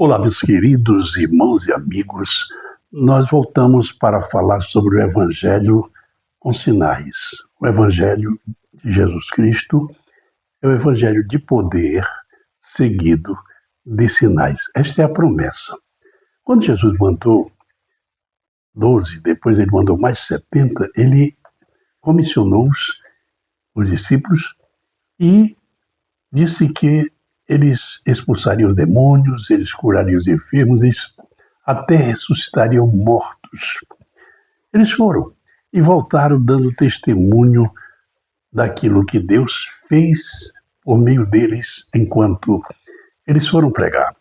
Olá, meus queridos irmãos e amigos. Nós voltamos para falar sobre o Evangelho com sinais. O Evangelho de Jesus Cristo é o Evangelho de poder seguido de sinais. Esta é a promessa. Quando Jesus mandou 12, depois ele mandou mais 70, ele comissionou os discípulos e disse que eles expulsariam os demônios, eles curariam os enfermos, eles até ressuscitariam mortos. Eles foram e voltaram dando testemunho daquilo que Deus fez por meio deles enquanto eles foram pregar.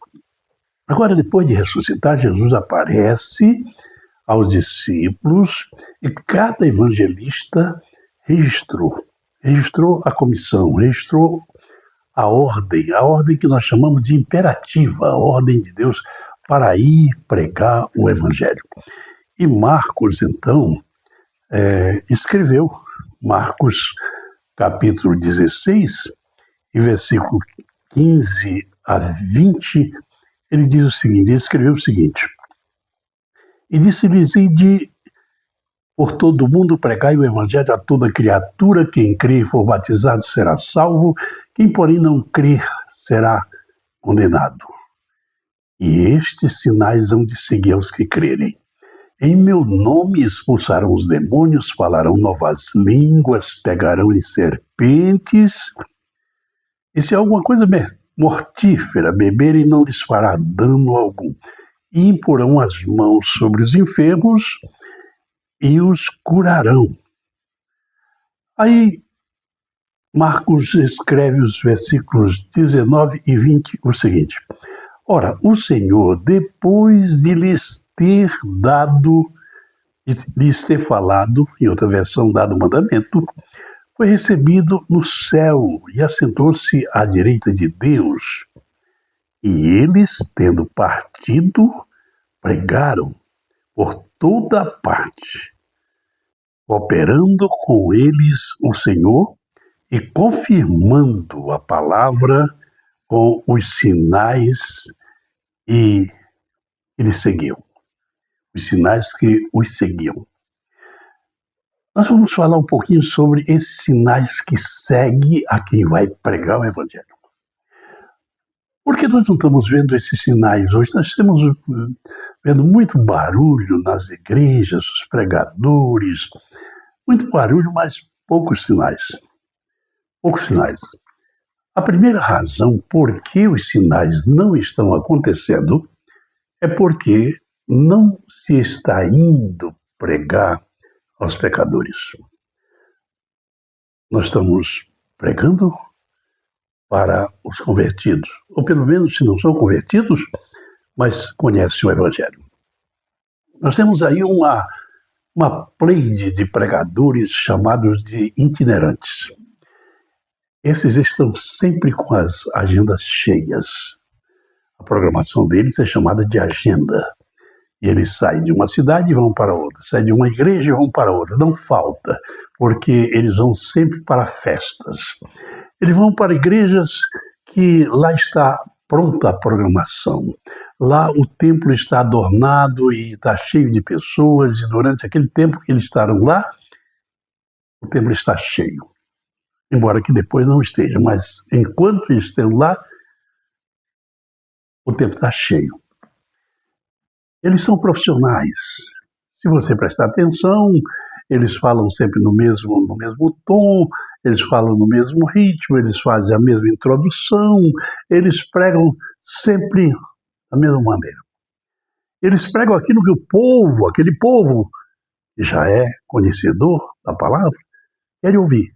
Agora, depois de ressuscitar, Jesus aparece aos discípulos e cada evangelista registrou a comissão, registrou a ordem que nós chamamos de imperativa, a ordem de Deus para ir pregar o Evangelho. E Marcos, então, escreveu, Marcos capítulo 16, e versículo 15 a 20, ele diz o seguinte, ele escreveu o seguinte: E disse-lhes, ide por todo o mundo pregai o Evangelho a toda criatura, quem crê e for batizado será salvo, quem porém não crer será condenado. E estes sinais hão de seguir aos que crerem. Em meu nome expulsarão os demônios, falarão novas línguas, pegarão em serpentes, e se alguma coisa mortífera beberem não lhes fará dano algum, e imporão as mãos sobre os enfermos e os curarão. Aí Marcos escreve os versículos 19 e 20 o seguinte: Ora, o Senhor, depois de lhes ter falado, em outra versão, dado o mandamento, foi recebido no céu e assentou-se à direita de Deus. E eles, tendo partido, pregaram por toda parte, cooperando com eles o Senhor e confirmando a palavra com os sinais e eles seguiam. Os sinais que os seguiam. Nós vamos falar um pouquinho sobre esses sinais que seguem a quem vai pregar o Evangelho. Por que nós não estamos vendo esses sinais hoje? Nós estamos vendo muito barulho nas igrejas, os pregadores, muito barulho, mas poucos sinais. Poucos sinais. A primeira razão por que os sinais não estão acontecendo é porque não se está indo pregar aos pecadores. Nós estamos pregando para os convertidos, ou pelo menos se não são convertidos, mas conhecem o Evangelho. Nós temos aí uma pleide de pregadores chamados de itinerantes. Esses estão sempre com as agendas cheias. A programação deles é chamada de agenda. E eles saem de uma cidade e vão para outra, saem de uma igreja e vão para outra. Não falta, porque eles vão sempre para festas. Eles vão para igrejas que lá está pronta a programação. Lá o templo está adornado e está cheio de pessoas, e durante aquele tempo que eles estarão lá, o templo está cheio. Embora que depois não esteja, mas enquanto eles estão lá, o templo está cheio. Eles são profissionais. Se você prestar atenção, eles falam sempre no mesmo tom, eles falam no mesmo ritmo, eles fazem a mesma introdução, eles pregam sempre da mesma maneira. Eles pregam aquilo que aquele povo que já é conhecedor da palavra, quer ouvir.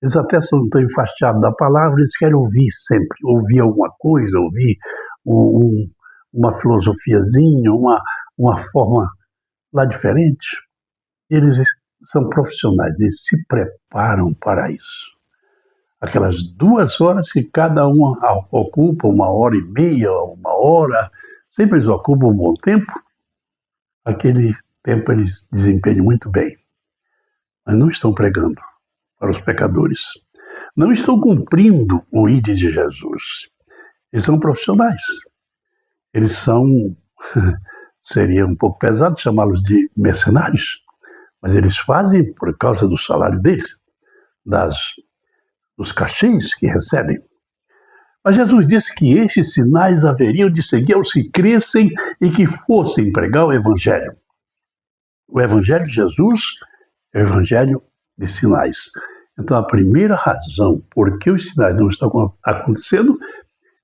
Eles até são tão enfastiados da palavra, eles querem ouvir sempre, ouvir alguma coisa, ouvir uma filosofiazinha, uma forma lá diferente. Eles são profissionais, eles se preparam para isso. Aquelas 2 horas que cada um ocupa, 1h30, 1 hora, sempre eles ocupam um bom tempo, aquele tempo eles desempenham muito bem. Mas não estão pregando para os pecadores. Não estão cumprindo o ID de Jesus. Eles são profissionais. Eles são, seria um pouco pesado chamá-los de mercenários, mas eles fazem por causa do salário deles, dos cachês que recebem. Mas Jesus disse que estes sinais haveriam de seguir aos que crescem e que fossem pregar o Evangelho. O Evangelho de Jesus é o Evangelho de sinais. Então, a primeira razão por que os sinais não estão acontecendo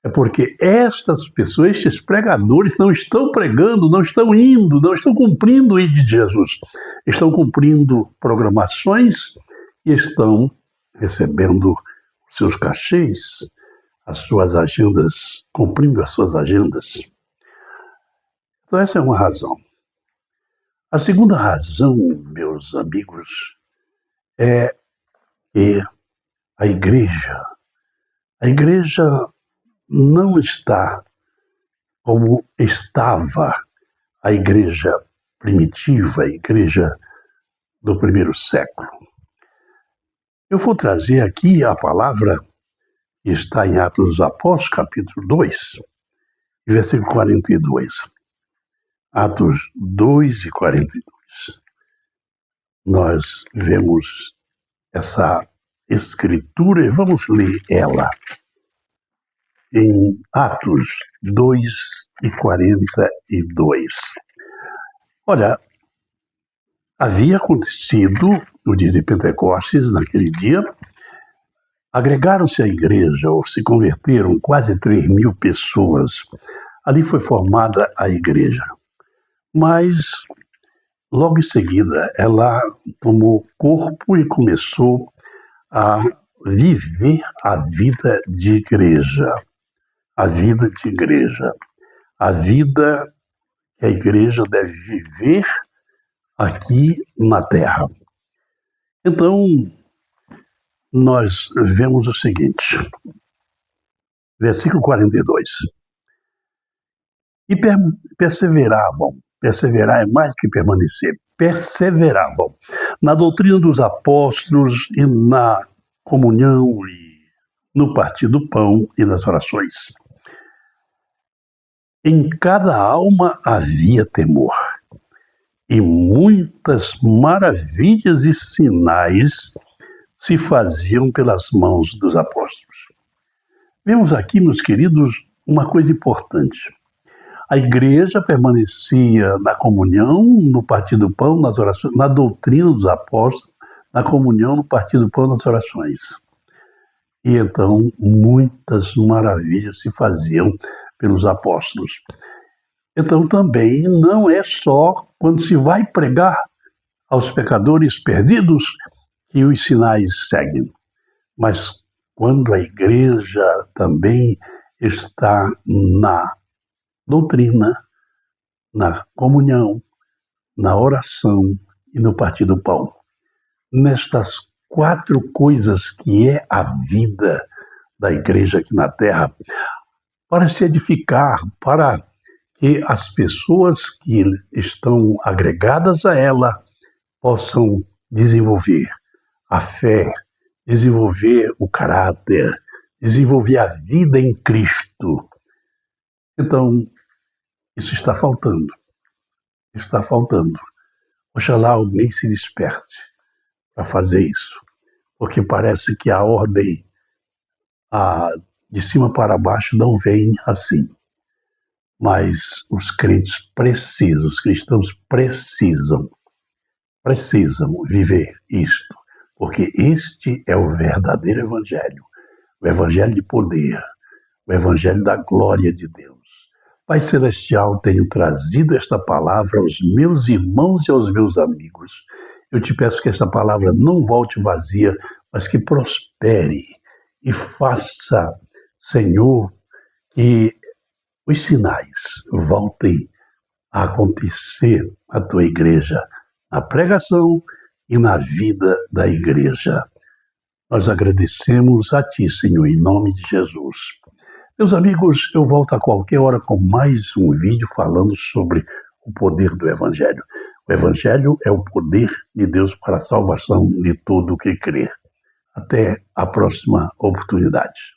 é porque estas pessoas, estes pregadores, não estão pregando, não estão indo, não estão cumprindo o ID de Jesus. Estão cumprindo programações e estão recebendo os seus cachês, as suas agendas, cumprindo as suas agendas. Então, essa é uma razão. A segunda razão, meus amigos, é que a igreja não está como estava a igreja primitiva, a igreja do primeiro século. Eu vou trazer aqui a palavra que está em Atos dos Apóstolos, capítulo 2, versículo 42. Atos 2 e 42. Nós vemos essa escritura e vamos ler ela em Atos 2 e 42. Olha, havia acontecido no dia de Pentecostes, naquele dia, agregaram-se à igreja, ou se converteram quase 3.000 pessoas. Ali foi formada a igreja. Mas, logo em seguida, ela tomou corpo e começou a viver a vida de igreja. A vida de igreja. A vida que a igreja deve viver aqui na terra. Então, nós vemos o seguinte, versículo 42. E perseveravam, perseverar é mais que permanecer, perseveravam na doutrina dos apóstolos e na comunhão e no partir do pão e nas orações. Em cada alma havia temor, e muitas maravilhas e sinais se faziam pelas mãos dos apóstolos. Vemos aqui, meus queridos, uma coisa importante. A igreja permanecia na comunhão, no partir do pão, nas orações, na doutrina dos apóstolos, na comunhão, no partir do pão, nas orações. E então muitas maravilhas se faziam pelos apóstolos. Então também não é só quando se vai pregar aos pecadores perdidos que os sinais seguem, mas quando a igreja também está na doutrina, na comunhão, na oração e no partir do pão. Nestas 4 coisas que é a vida da igreja aqui na terra, para se edificar, para que as pessoas que estão agregadas a ela possam desenvolver a fé, desenvolver o caráter, desenvolver a vida em Cristo. Então, isso está faltando. Está faltando. Oxalá alguém se desperte para fazer isso, porque parece que a ordem de cima para baixo não vem assim. Mas os crentes precisam, os cristãos precisam viver isto, porque este é o verdadeiro evangelho, o evangelho de poder, o evangelho da glória de Deus. Pai Celestial, tenho trazido esta palavra aos meus irmãos e aos meus amigos. Eu te peço que esta palavra não volte vazia, mas que prospere e faça, Senhor, que os sinais voltem a acontecer na tua igreja, na pregação e na vida da igreja. Nós agradecemos a ti, Senhor, em nome de Jesus. Meus amigos, eu volto a qualquer hora com mais um vídeo falando sobre o poder do Evangelho. O Evangelho é o poder de Deus para a salvação de todo o que crê. Até a próxima oportunidade.